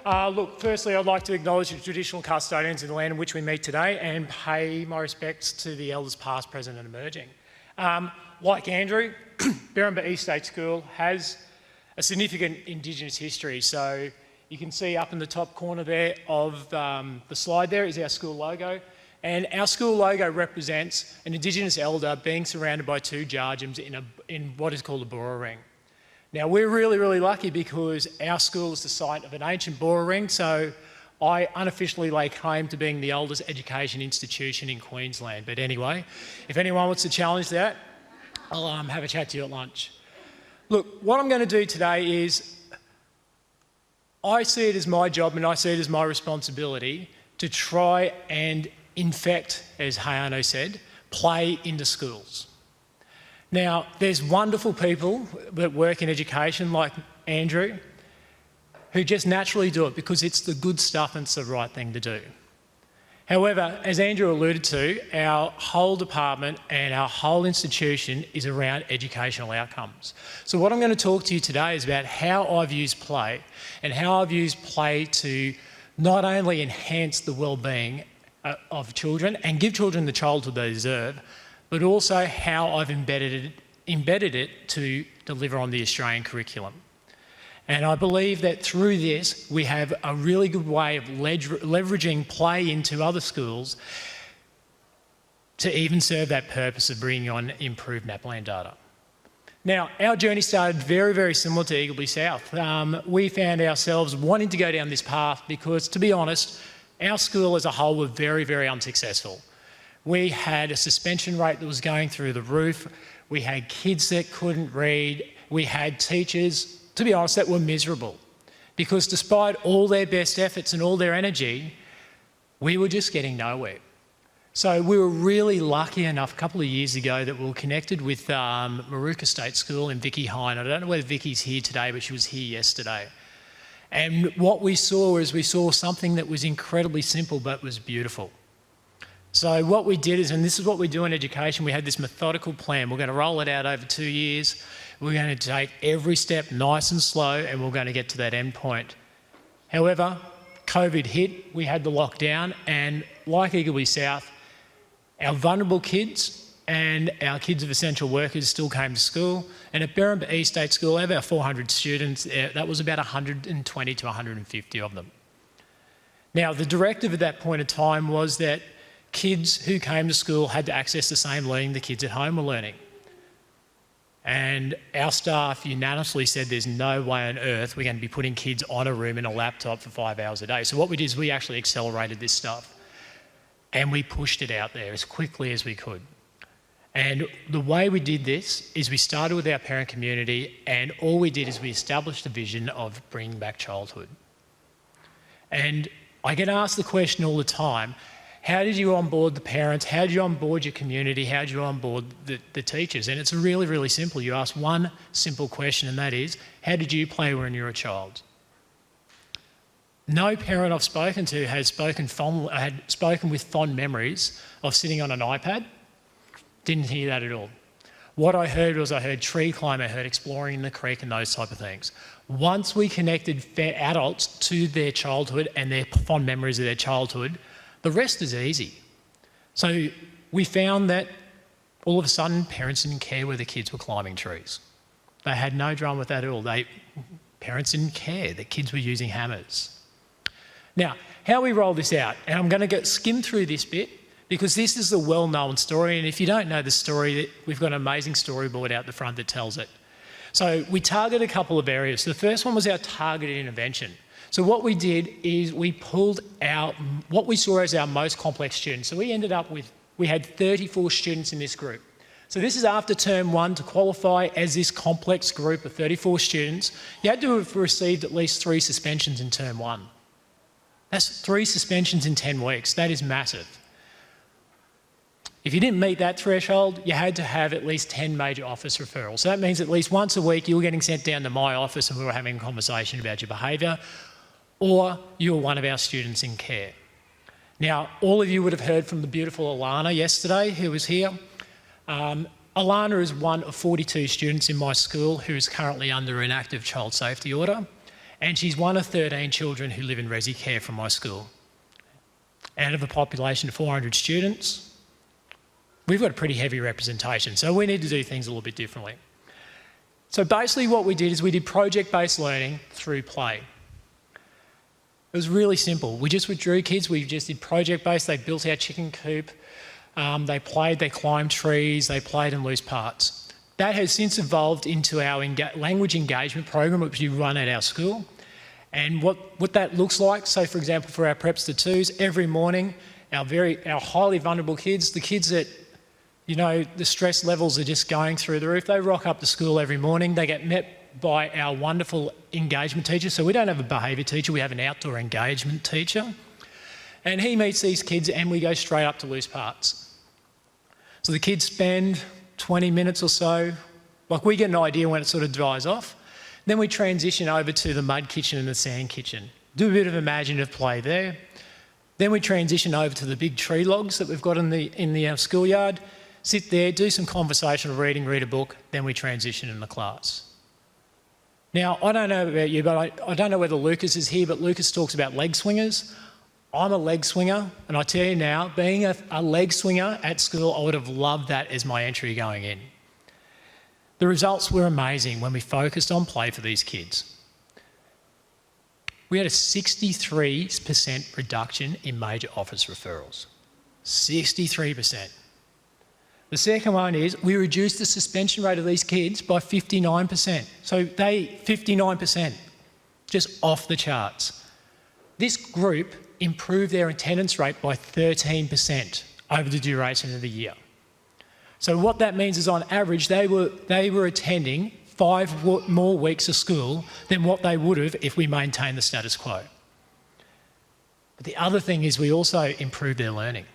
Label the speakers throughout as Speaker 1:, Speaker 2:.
Speaker 1: Look, firstly, I'd like to acknowledge the traditional custodians of the land in which we meet today and pay my respects to the elders past, present and emerging. Like Andrew, Berrinba East State School has a significant Indigenous history. So you can see up in the top corner there of the slide there is our school logo. And our school logo represents an Indigenous elder being surrounded by two jarjums in what is called a Bora ring. Now, we're really, really lucky because our school is the site of an ancient Bora ring, so I unofficially lay claim to being the oldest education institution in Queensland. But anyway, if anyone wants to challenge that, I'll have a chat to you at lunch. Look, what I'm going to do today is I see it as my job and I see it as my responsibility to try and infect, as Hayano said, play into schools. Now, there's wonderful people that work in education like Andrew who just naturally do it because it's the good stuff and it's the right thing to do. However, as Andrew alluded to, our whole department and our whole institution is around educational outcomes. So what I'm going to talk to you today is about how I've used play and how I've used play to not only enhance the well-being of children and give children the childhood they deserve, but also how I've embedded it to deliver on the Australian curriculum. And I believe that through this, we have a really good way of leveraging play into other schools to even serve that purpose of bringing on improved NAPLAN data. Now, our journey started very, very similar to Eagleby South. We found ourselves wanting to go down this path because, to be honest, our school as a whole were very, very unsuccessful. We had a suspension rate that was going through the roof. We had kids that couldn't read. We had teachers, to be honest, that were miserable because despite all their best efforts and all their energy, we were just getting nowhere. So we were really lucky enough a couple of years ago that we were connected with Maruka State School in Vicky Hine. I don't know whether Vicky's here today, but she was here yesterday. And what we saw is we saw something that was incredibly simple but was beautiful. So what we did is, and this is what we do in education, we had this methodical plan. We're going to roll it out over 2 years. We're going to take every step nice and slow and we're going to get to that end point. However, COVID hit, we had the lockdown, and like Eagleby South, our vulnerable kids and our kids of essential workers still came to school. And at Berrinba East State School, out of our 400 students, that was about 120 to 150 of them. Now, the directive at that point in time was that kids who came to school had to access the same learning the kids at home were learning. And our staff unanimously said there's no way on earth we're going to be putting kids on a room in a laptop for 5 hours a day. So what we did is we actually accelerated this stuff and we pushed it out there as quickly as we could. And the way we did this is we started with our parent community, and all we did is we established a vision of bringing back childhood. And I get asked the question all the time, how did you onboard the parents? How did you onboard your community? How did you onboard the teachers? And it's really, really simple. You ask one simple question, and that is, how did you play when you were a child? No parent I've spoken to had spoken with fond memories of sitting on an iPad. Didn't hear that at all. What I heard was I heard tree climbing, I heard exploring in the creek and those type of things. Once we connected adults to their childhood and their fond memories of their childhood, the rest is easy. So we found that all of a sudden parents didn't care whether kids were climbing trees. They had no drama with that at all. Parents didn't care that kids were using hammers. Now, how we roll this out, and I'm going to skim through this bit because this is a well-known story, and if you don't know the story, we've got an amazing storyboard out the front that tells it. So we targeted a couple of areas. The first one was our targeted intervention. So what we did is we pulled out what we saw as our most complex students. So we ended up with, we had 34 students in this group. So this is after term one. To qualify as this complex group of 34 students, you had to have received at least 3 suspensions in term one. That's 3 suspensions in 10 weeks. That is massive. If you didn't meet that threshold, you had to have at least 10 major office referrals. So that means at least once a week you were getting sent down to my office and we were having a conversation about your behaviour, or you were one of our students in care. Now, all of you would have heard from the beautiful Alana yesterday, who was here. Alana is one of 42 students in my school who is currently under an active child safety order. And she's one of 13 children who live in resi care from my school. Out of a population of 400 students, we've got a pretty heavy representation, so we need to do things a little bit differently. So basically what we did is we did project-based learning through play. It was really simple. We just withdrew kids, we just did project-based, they built our chicken coop, they played, they climbed trees, they played in loose parts. That has since evolved into our language engagement program, which we run at our school. And what that looks like, so for example, for our preps to twos, every morning, our highly vulnerable kids, the kids that, you know, the stress levels are just going through the roof, they rock up to school every morning, they get met by our wonderful engagement teacher. So we don't have a behaviour teacher, we have an outdoor engagement teacher. And he meets these kids and we go straight up to loose parts. So the kids spend 20 minutes or so, like we get an idea when it sort of dries off. Then we transition over to the mud kitchen and the sand kitchen. Do a bit of imaginative play there. Then we transition over to the big tree logs that we've got in the schoolyard. Sit there, do some conversational reading, read a book, then we transition in the class. Now, I don't know about you, but I don't know whether Lucas is here, but Lucas talks about leg swingers. I'm a leg swinger, and I tell you now, being a leg swinger at school, I would have loved that as my entry going in. The results were amazing when we focused on play for these kids. We had a 63% reduction in major office referrals. 63%. The second one is we reduced the suspension rate of these kids by 59%. So 59%, just off the charts. This group improved their attendance rate by 13% over the duration of the year. So what that means is on average, they were attending 5 more weeks of school than what they would have if we maintained the status quo. But the other thing is we also improved their learning.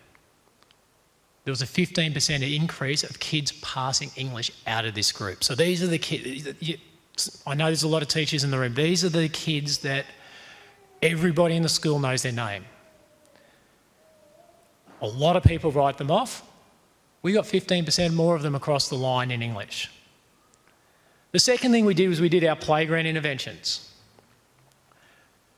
Speaker 1: There was a 15% increase of kids passing English out of this group. So these are the kids, I know there's a lot of teachers in the room, these are the kids that everybody in the school knows their name. A lot of people write them off. We got 15% more of them across the line in English. The second thing we did was we did our playground interventions.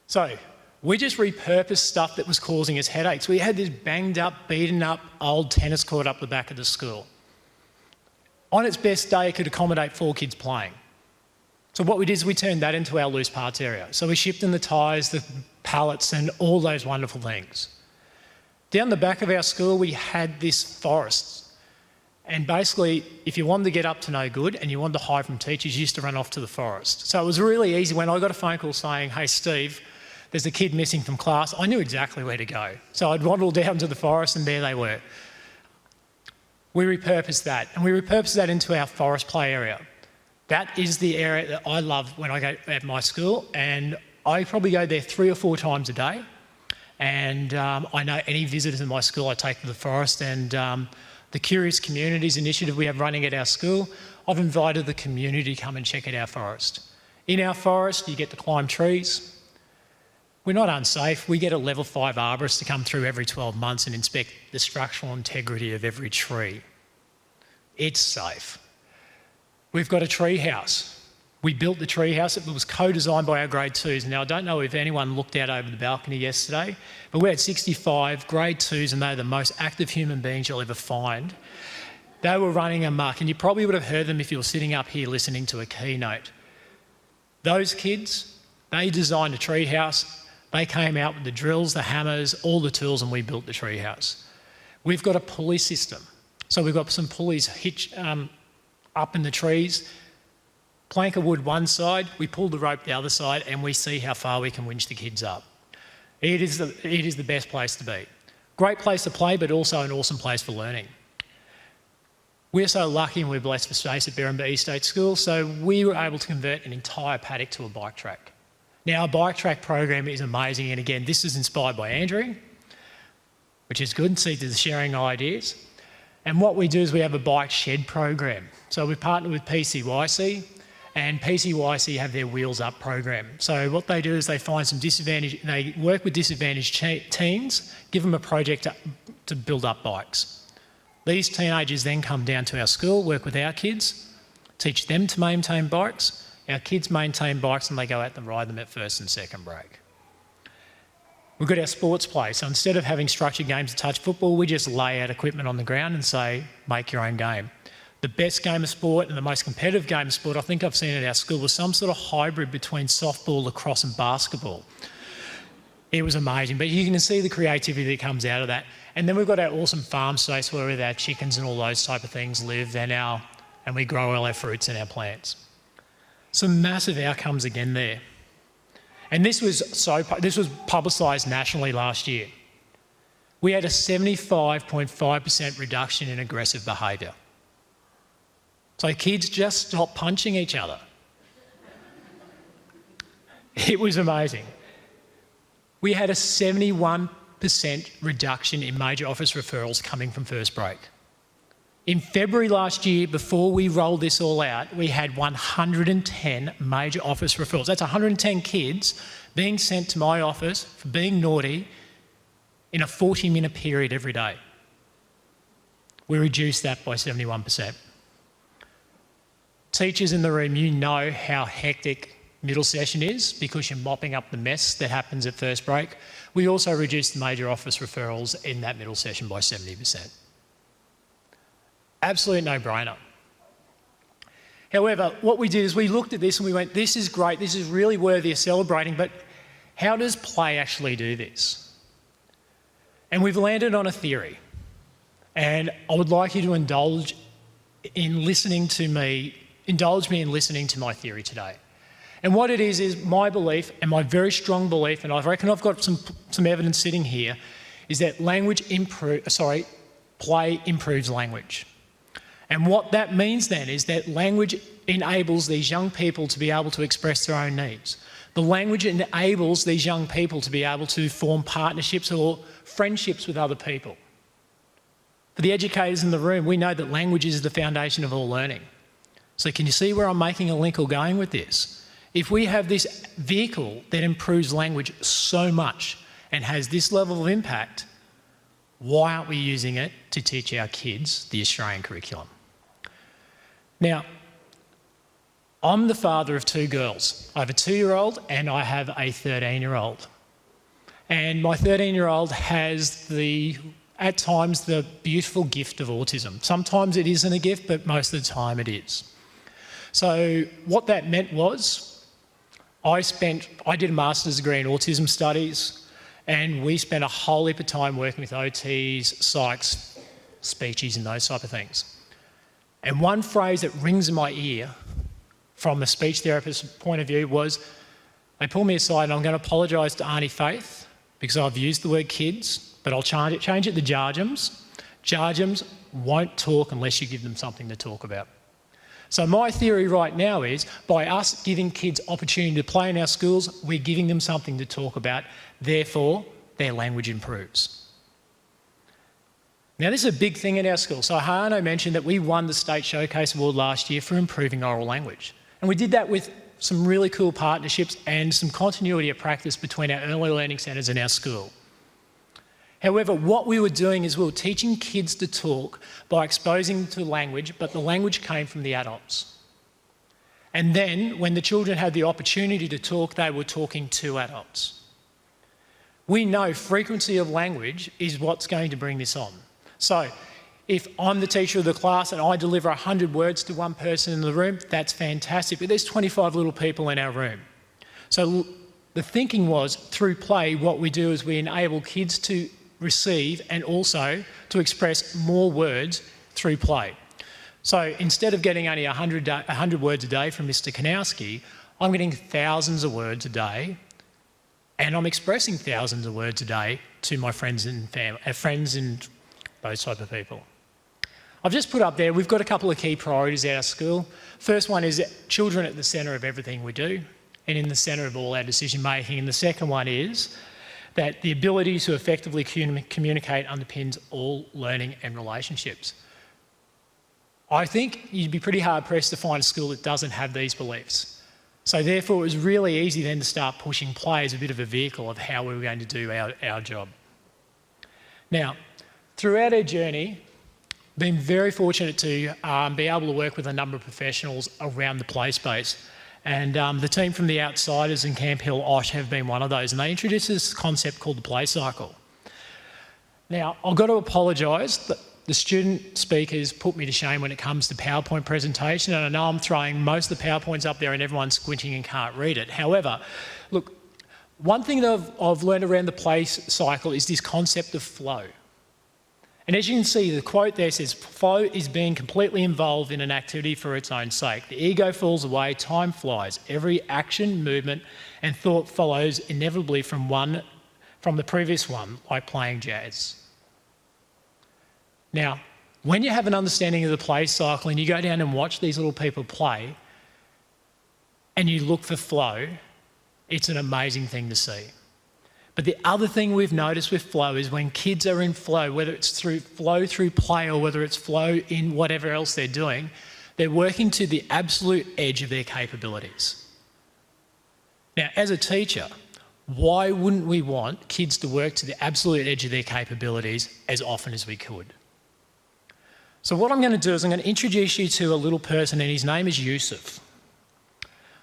Speaker 1: So we just repurposed stuff that was causing us headaches. We had this banged up, beaten up old tennis court up the back of the school. On its best day, it could accommodate 4 kids playing. So what we did is we turned that into our loose parts area. So we shipped in the tyres, the pallets and all those wonderful things. Down the back of our school, we had this forest. And basically, if you wanted to get up to no good and you wanted to hide from teachers, you used to run off to the forest. So it was really easy. When I got a phone call saying, hey, Steve, there's a kid missing from class, I knew exactly where to go. So I'd waddle down to the forest and there they were. We repurposed that, and we repurposed that into our forest play area. That is the area that I love when I go at my school, and I probably go there 3 or 4 times a day. And I know any visitors in my school I take to the forest, and the Curious Communities initiative we have running at our school, I've invited the community to come and check out our forest. In our forest, you get to climb trees. We're not unsafe. We get a level 5 arborist to come through every 12 months and inspect the structural integrity of every tree. It's safe. We've got a tree house. We built the tree house. It was co-designed by our grade 2s. Now, I don't know if anyone looked out over the balcony yesterday, but we had 65 grade 2s, and they're the most active human beings you'll ever find. They were running amok, and you probably would have heard them if you were sitting up here listening to a keynote. Those kids, they designed a tree house. They came out with the drills, the hammers, all the tools, and we built the tree house. We've got a pulley system. So we've got some pulleys up in the trees, plank of wood one side, we pull the rope the other side, and we see how far we can winch the kids up. It is the best place to be. Great place to play, but also an awesome place for learning. We're so lucky and we're blessed for space at Berrinba East State School, so we were able to convert an entire paddock to a bike track. Now, our bike track program is amazing, and again, this is inspired by Andrew, which is good, see the sharing ideas. And what we do is we have a bike shed program. So we partner with PCYC, and PCYC have their Wheels Up program. So what they do is they find some they work with disadvantaged teens, give them a project to build up bikes. These teenagers then come down to our school, work with our kids, teach them to maintain bikes, Our kids maintain bikes and they go out and ride them at first and second break. We've got our sports play. So instead of having structured games to touch football, we just lay out equipment on the ground and say, make your own game. The best game of sport and the most competitive game of sport I think I've seen at our school was some sort of hybrid between softball, lacrosse and basketball. It was amazing, but you can see the creativity that comes out of that. And then we've got our awesome farm space where our chickens and all those type of things live, and we grow all our fruits and our plants. Some massive outcomes again there. And this was publicised nationally last year. We had a 75.5% reduction in aggressive behaviour. So kids just stopped punching each other. It was amazing. We had a 71% reduction in major office referrals coming from first break. In February last year, before we rolled this all out, we had 110 major office referrals. That's 110 kids being sent to my office for being naughty in a 40-minute period every day. We reduced that by 71%. Teachers in the room, you know how hectic middle session is because you're mopping up the mess that happens at first break. We also reduced the major office referrals in that middle session by 70%. Absolute no-brainer. However, what we did is we looked at this and we went, this is great, this is really worthy of celebrating, but how does play actually do this? And we've landed on a theory. And I would like you to indulge me in listening to my theory today. And what it is my belief, and my very strong belief, and I reckon I've got some evidence sitting here, is that play improves language. And what that means then is that language enables these young people to be able to express their own needs. The language enables these young people to be able to form partnerships or friendships with other people. For the educators in the room, we know that language is the foundation of all learning. So can you see where I'm making a link or going with this? If we have this vehicle that improves language so much and has this level of impact, why aren't we using it to teach our kids the Australian curriculum? Now, I'm the father of two girls. I have a 2-year-old and I have a 13-year-old. And my 13-year-old has at times, the beautiful gift of autism. Sometimes it isn't a gift, but most of the time it is. So what that meant was I did a master's degree in autism studies, and we spent a whole heap of time working with OTs, psychs, speechies and those type of things. And one phrase that rings in my ear from a speech therapist's point of view was, they pulled me aside and I'm going to apologise to Auntie Faith because I've used the word kids, but I'll change it to Jarjums. Jarjums won't talk unless you give them something to talk about. So my theory right now is, by us giving kids opportunity to play in our schools, we're giving them something to talk about, therefore their language improves. Now this is a big thing in our school. So Hano mentioned that we won the State Showcase Award last year for improving oral language. And we did that with some really cool partnerships and some continuity of practice between our early learning centres and our school. However, what we were doing is we were teaching kids to talk by exposing them to language, but the language came from the adults. And then, when the children had the opportunity to talk, they were talking to adults. We know frequency of language is what's going to bring this on. So, if I'm the teacher of the class and I deliver 100 words to one person in the room, that's fantastic, but there's 25 little people in our room. So the thinking was, through play, what we do is we enable kids to receive and also to express more words through play. So instead of getting only 100 words a day from Mr. Kanowski, I'm getting thousands of words a day, and I'm expressing thousands of words a day to my friends and friends and those type of people. I've just put up there, we've got a couple of key priorities at our school. First one is children at the centre of everything we do and in the centre of all our decision making. And the second one is that the ability to effectively communicate underpins all learning and relationships. I think you'd be pretty hard pressed to find a school that doesn't have these beliefs. So therefore it was really easy then to start pushing play as a bit of a vehicle of how we were going to do our job. Now, throughout our journey, been very fortunate to be able to work with a number of professionals around the play space. And the team from the Outsiders and Camp Hill Osh have been one of those, and they introduced this concept called the play cycle. Now, I've got to apologise that the student speakers put me to shame when it comes to PowerPoint presentation, and I know I'm throwing most of the PowerPoints up there and everyone's squinting and can't read it. However, look, one thing that I've learned around the play cycle is this concept of flow. And as you can see, the quote there says, flow is being completely involved in an activity for its own sake. The ego falls away, time flies. Every action, movement and thought follows inevitably from the previous one, like playing jazz. Now, when you have an understanding of the play cycle and you go down and watch these little people play and you look for flow, it's an amazing thing to see. But the other thing we've noticed with flow is when kids are in flow, whether it's through play or whether it's flow in whatever else they're doing, they're working to the absolute edge of their capabilities. Now, as a teacher, why wouldn't we want kids to work to the absolute edge of their capabilities as often as we could? So what I'm going to do is I'm going to introduce you to a little person, and his name is Yusuf.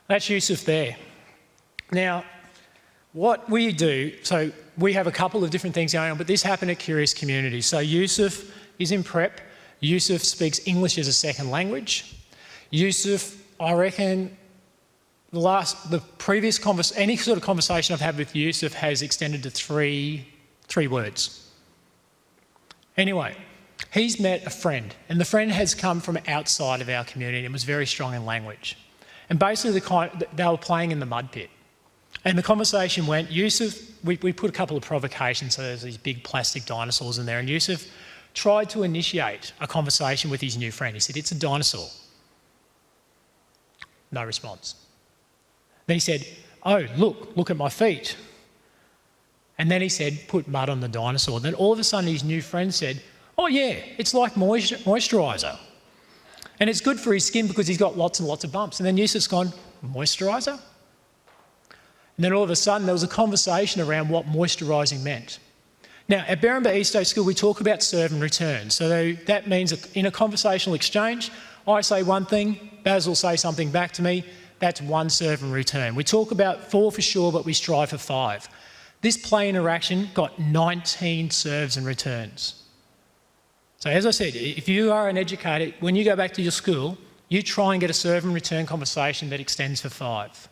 Speaker 1: That's Yusuf there. Now, what we do, so we have a couple of different things going on, but this happened at Curious Communities. So Yusuf is in prep. Yusuf speaks English as a second language. Yusuf, I reckon, the previous any sort of conversation I've had with Yusuf has extended to three words. Anyway, he's met a friend, and the friend has come from outside of our community and was very strong in language. And basically they were playing in the mud pit. And the conversation went, Yusuf, we put a couple of provocations, so there's these big plastic dinosaurs in there, and Yusuf tried to initiate a conversation with his new friend. He said, "It's a dinosaur." No response. Then he said, "Oh, look at my feet." And then he said, "Put mud on the dinosaur." Then all of a sudden his new friend said, "Oh yeah, it's like moisturiser. And it's good for his skin because he's got lots and lots of bumps." And then Yusuf's gone, "Moisturiser?" And then all of a sudden there was a conversation around what moisturising meant. Now, at Berrinba East State School, we talk about serve and return. So that means in a conversational exchange, I say one thing, Baz will say something back to me. That's one serve and return. We talk about 4 for sure, but we strive for 5. This play interaction got 19 serves and returns. So as I said, if you are an educator, when you go back to your school, you try and get a serve and return conversation that extends for 5.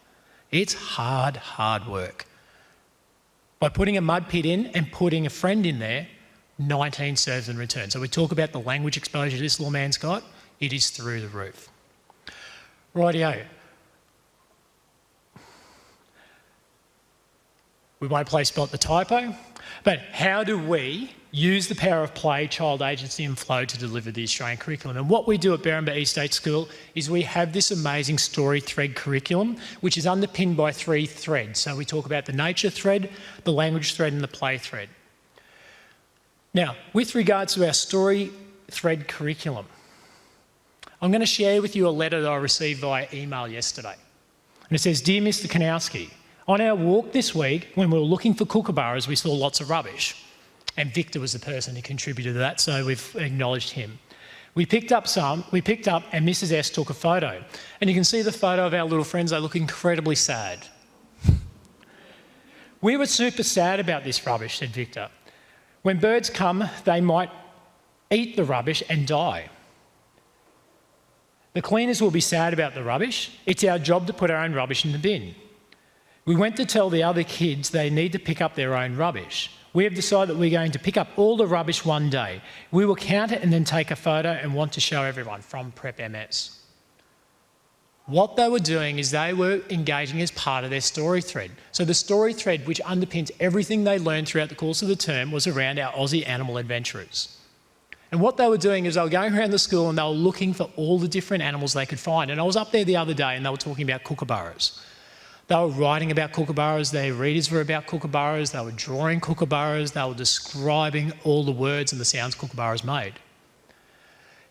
Speaker 1: It's hard work. By putting a mud pit in and putting a friend in there, 19 serves and returns. So we talk about the language exposure this little man's got. It is through the roof. Rightio. We won't play Spot the Typo, but how do we use the power of play, child agency and flow to deliver the Australian curriculum? And what we do at Berrinba East State School is we have this amazing story thread curriculum, which is underpinned by 3 threads. So we talk about the nature thread, the language thread and the play thread. Now, with regards to our story thread curriculum, I'm going to share with you a letter that I received via email yesterday. And it says, "Dear Mr. Kanowski, on our walk this week, when we were looking for kookaburras, we saw lots of rubbish." And Victor was the person who contributed to that, so we've acknowledged him. We picked up and Mrs. S took a photo. And you can see the photo of our little friends. They look incredibly sad. "We were super sad about this rubbish," said Victor. "When birds come, they might eat the rubbish and die. The cleaners will be sad about the rubbish. It's our job to put our own rubbish in the bin. We went to tell the other kids they need to pick up their own rubbish. We have decided that we're going to pick up all the rubbish one day. We will count it and then take a photo and want to show everyone," from Prep MS. What they were doing is they were engaging as part of their story thread. So the story thread, which underpins everything they learned throughout the course of the term, was around our Aussie animal adventurers. And what they were doing is they were going around the school and they were looking for all the different animals they could find. And I was up there the other day and they were talking about kookaburras. They were writing about kookaburras, their readers were about kookaburras, they were drawing kookaburras, they were describing all the words and the sounds kookaburras made.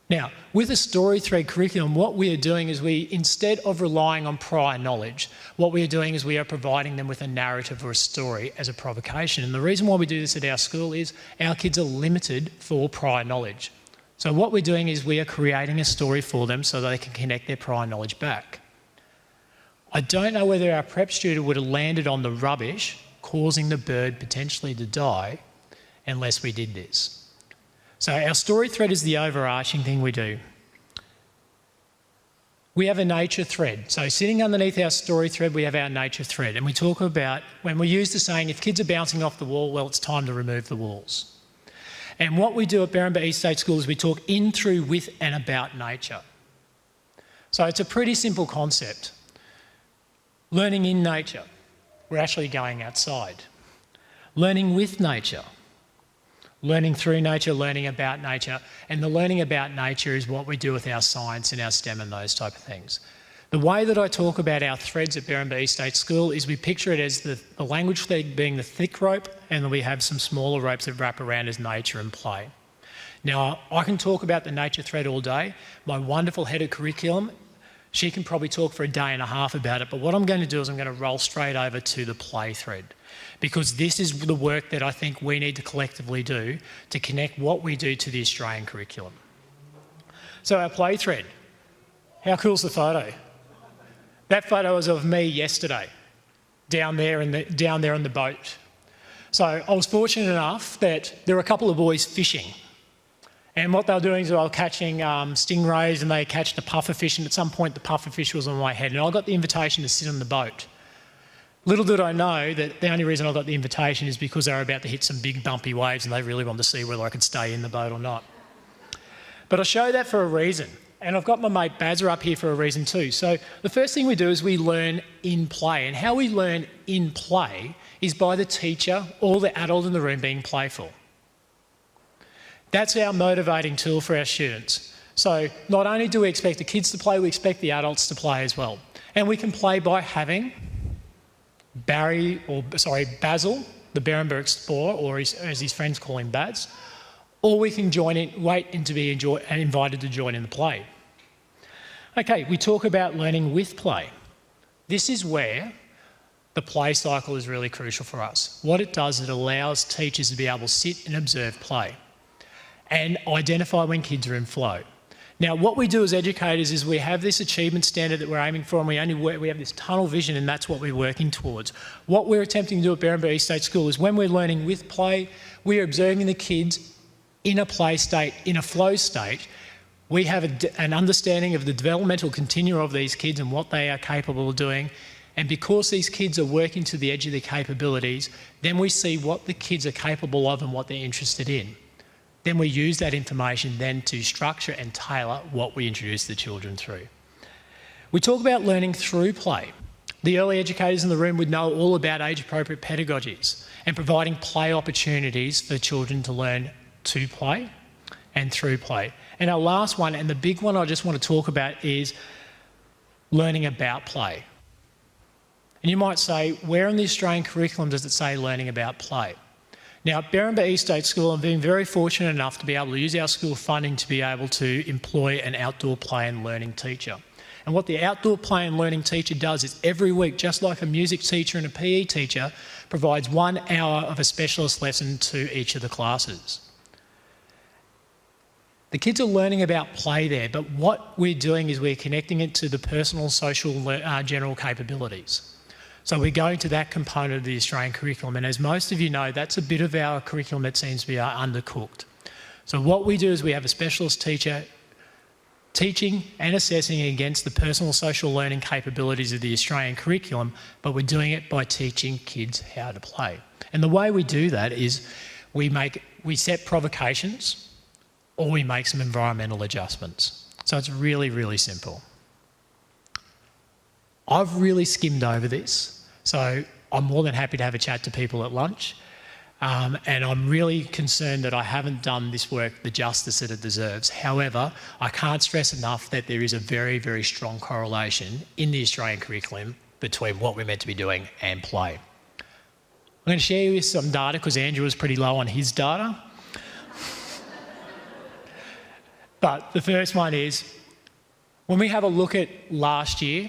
Speaker 1: Now, with a story thread curriculum, what we are doing is instead of relying on prior knowledge, what we are doing is we are providing them with a narrative or a story as a provocation. And the reason why we do this at our school is our kids are limited for prior knowledge. So what we're doing is we are creating a story for them so that they can connect their prior knowledge back. I don't know whether our prep student would have landed on the rubbish, causing the bird potentially to die, unless we did this. So our story thread is the overarching thing we do. We have a nature thread. So sitting underneath our story thread, we have our nature thread. And we talk about, when we use the saying, if kids are bouncing off the wall, well, it's time to remove the walls. And what we do at Berrinba East State School is we talk in, through, with and about nature. So it's a pretty simple concept. Learning in nature, we're actually going outside. Learning with nature, learning through nature, learning about nature. And the learning about nature is what we do with our science and our STEM and those type of things. The way that I talk about our threads at Berrinba East State School is we picture it as the language thread being the thick rope, and then we have some smaller ropes that wrap around as nature and play. Now, I can talk about the nature thread all day. My wonderful head of curriculum, she can probably talk for a day and a half about it, but what I'm going to do is I'm going to roll straight over to the play thread, because this is the work that I think we need to collectively do to connect what we do to the Australian curriculum. So our play thread, how cool's the photo? That photo was of me yesterday, down there on the boat. So I was fortunate enough that there were a couple of boys fishing. And what they were doing is they were catching stingrays, and they catch the pufferfish, and at some point the pufferfish was on my head, and I got the invitation to sit on the boat. Little did I know that the only reason I got the invitation is because they were about to hit some big bumpy waves and they really wanted to see whether I could stay in the boat or not. But I show that for a reason. And I've got my mate Bazza up here for a reason too. So the first thing we do is we learn in play. And how we learn in play is by the teacher or the adult in the room being playful. That's our motivating tool for our students. So not only do we expect the kids to play, we expect the adults to play as well. And we can play by having Basil, the Berrinba Explorer, or as his friends call him, Baz, or we can join in, wait and to be invited to join in the play. Okay, we talk about learning with play. This is where the play cycle is really crucial for us. What it does, it allows teachers to be able to sit and observe play and identify when kids are in flow. Now, what we do as educators is we have this achievement standard that we're aiming for, and we have this tunnel vision, and that's what we're working towards. What we're attempting to do at Berrinba East State School is when we're learning with play, we are observing the kids in a play state, in a flow state. We have an understanding of the developmental continuum of these kids and what they are capable of doing. And because these kids are working to the edge of their capabilities, then we see what the kids are capable of and what they're interested in. Then we use that information then to structure and tailor what we introduce the children through. We talk about learning through play. The early educators in the room would know all about age-appropriate pedagogies and providing play opportunities for children to learn to play and through play. And our last one, and the big one I just want to talk about, is learning about play. And you might say, where in the Australian curriculum does it say learning about play? Now, at Berrinba East State School, I'm being very fortunate enough to be able to use our school funding to be able to employ an outdoor play and learning teacher. And what the outdoor play and learning teacher does is every week, just like a music teacher and a PE teacher, provides 1 hour of a specialist lesson to each of the classes. The kids are learning about play there, but what we're doing is we're connecting it to the personal, social, general capabilities. So we're going to that component of the Australian curriculum, and as most of you know, that's a bit of our curriculum that seems to be undercooked. So what we do is we have a specialist teacher teaching and assessing against the personal, social learning capabilities of the Australian curriculum, but we're doing it by teaching kids how to play. And the way we do that is we set provocations, or we make some environmental adjustments. So it's really, really simple. I've really skimmed over this, so I'm more than happy to have a chat to people at lunch. And I'm really concerned that I haven't done this work the justice that it deserves. However, I can't stress enough that there is a very, very strong correlation in the Australian curriculum between what we're meant to be doing and play. I'm going to share with you some data because Andrew was pretty low on his data. But the first one is, when we have a look at last year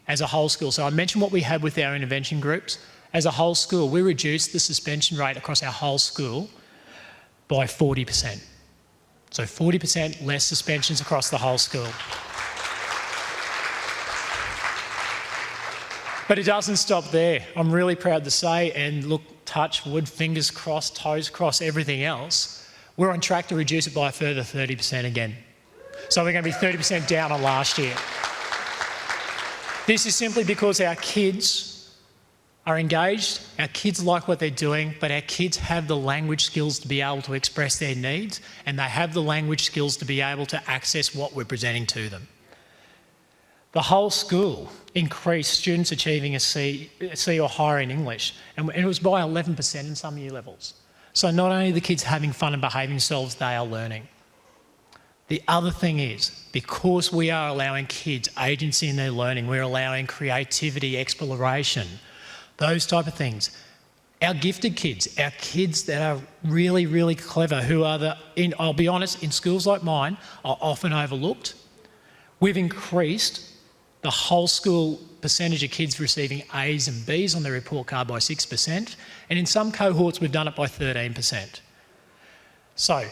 Speaker 1: as a whole school, so I mentioned what we had with our intervention groups. As a whole school, we reduced the suspension rate across our whole school by 40%. So 40% less suspensions across the whole school. But it doesn't stop there. I'm really proud to say, and look, touch wood, fingers crossed, toes crossed, everything else, we're on track to reduce it by a further 30% again. So we're going to be 30% down on last year. This is simply because our kids are engaged, our kids like what they're doing, but our kids have the language skills to be able to express their needs, and they have the language skills to be able to access what we're presenting to them. The whole school increased students achieving a C or higher in English, and it was by 11% in some year levels. So not only are the kids having fun and behaving themselves, they are learning. The other thing is, because we are allowing kids agency in their learning, we're allowing creativity, exploration, those type of things. Our gifted kids, our kids that are really, really clever, who are I'll be honest, in schools like mine, are often overlooked. We've increased the whole school percentage of kids receiving A's and B's on their report card by 6%, and in some cohorts we've done it by 13%. So,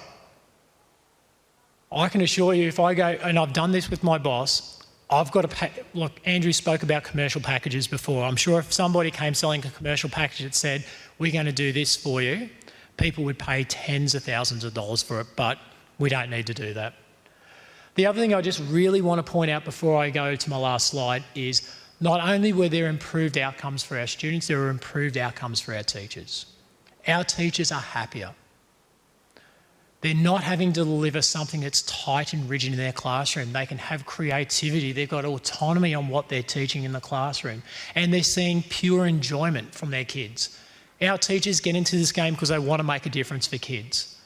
Speaker 1: I can assure you, if I go, and I've done this with my boss, I've got to look, Andrew spoke about commercial packages before. I'm sure if somebody came selling a commercial package that said, we're going to do this for you, people would pay tens of thousands of dollars for it, but we don't need to do that. The other thing I just really want to point out before I go to my last slide is not only were there improved outcomes for our students, there were improved outcomes for our teachers. Our teachers are happier. They're not having to deliver something that's tight and rigid in their classroom. They can have creativity. They've got autonomy on what they're teaching in the classroom. And they're seeing pure enjoyment from their kids. Our teachers get into this game because they want to make a difference for kids.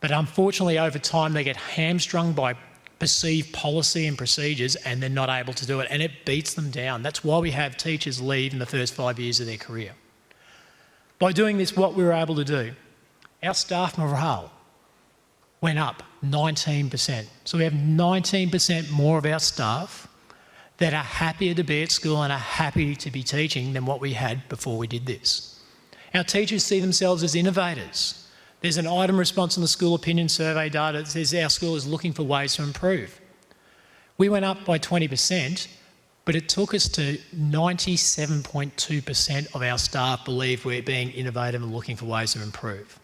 Speaker 1: But unfortunately, over time, they get hamstrung by perceived policy and procedures, and they're not able to do it, and it beats them down. That's why we have teachers leave in the first 5 years of their career. By doing this, what we were able to do, our staff morale went up 19%. So we have 19% more of our staff that are happier to be at school and are happy to be teaching than what we had before we did this. Our teachers see themselves as innovators. There's an item response in the school opinion survey data that says our school is looking for ways to improve. We went up by 20%, but it took us to 97.2% of our staff believe we're being innovative and looking for ways to improve.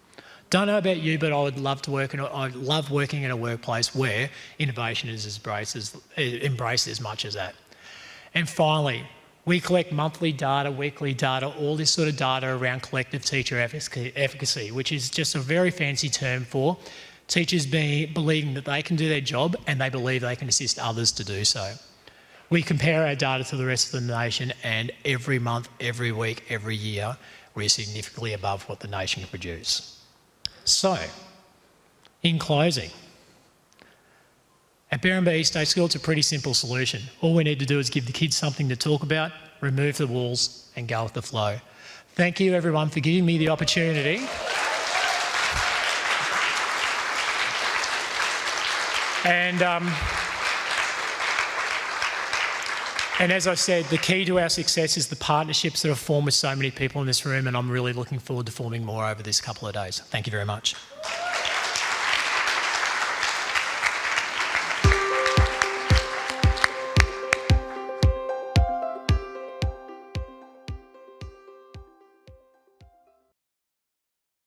Speaker 1: Don't know about you, but I would love to I love working in a workplace where innovation is embraced as much as that. And finally, we collect monthly data, weekly data, all this sort of data around collective teacher efficacy, which is just a very fancy term for teachers believing that they can do their job and they believe they can assist others to do so. We compare our data to the rest of the nation, and every month, every week, every year, we're significantly above what the nation can produce. So, in closing, at Berrinba East State School, it's a pretty simple solution. All we need to do is give the kids something to talk about, remove the walls, and go with the flow. Thank you, everyone, for giving me the opportunity. And as I said, the key to our success is the partnerships that are formed with so many people in this room, and I'm really looking forward to forming more over this couple of days. Thank you very much.